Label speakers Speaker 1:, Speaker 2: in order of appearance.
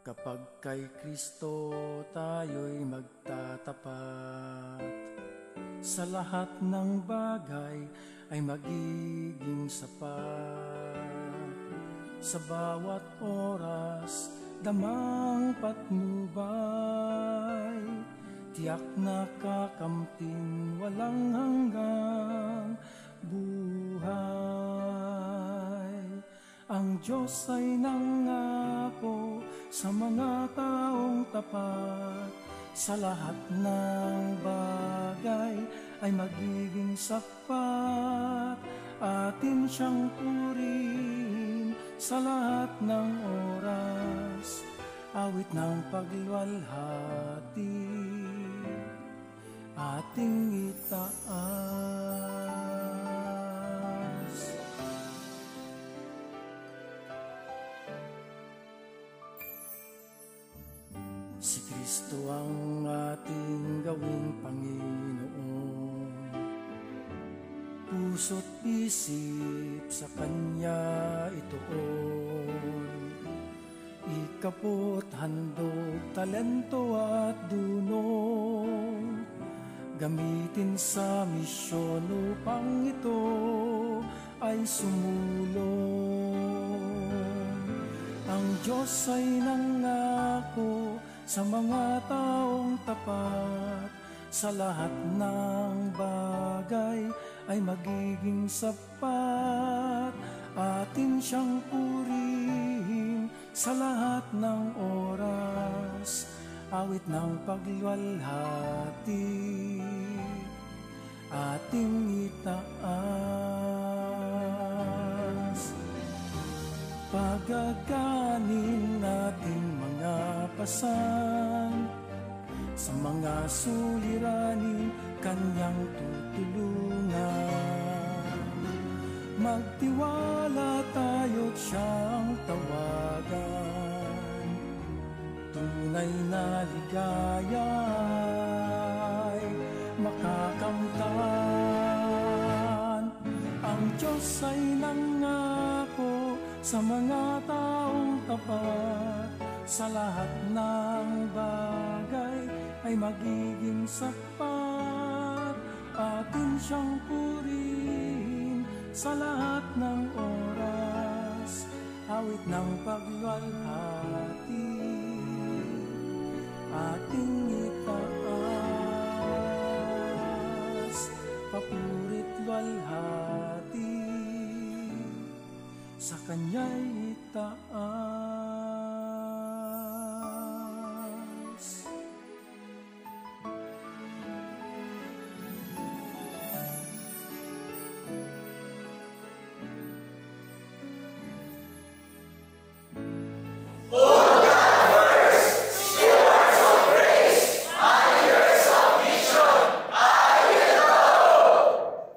Speaker 1: Kapag kay Kristo tayo'y magtatapat, sa lahat ng bagay ay magiging sapat. Sa bawat oras, damang patnubay, tiyak na kakamtin walang hanggang buhay. Ang Diyos ay nangako sa mga taong tapat, sa lahat ng bagay ay magiging sapat. Atin siyang purihin sa lahat ng oras, awit ng pagluwalhati ating itaas. Si Kristo ang ating gawing Panginoon, puso't isip sa Kanya ituon. Ikapot, handog, talento at dunong, gamitin sa misyon upang ito ay sumulong. Ang Diyos ay nangako sa mga taong tapat, sa lahat ng bagay ay magiging sapat. Atin siyang purihin sa lahat ng oras, awit ng pagluwalhati ating itaas. Pagaganin nating mga pasan, sa mga suliranin Kanyang tutulungan. Magtiwala tayo't siyang tawagan, tunay na ligaya'y makakamtan. Ang Diyos ay nangako sa mga taong tapat, sa lahat ng bagay ay magiging sapat. Atin siyang purihin sa lahat ng oras, awit ng pagluwalhati ating itaas. Papurit luwalhati sa Kanya'y itaas.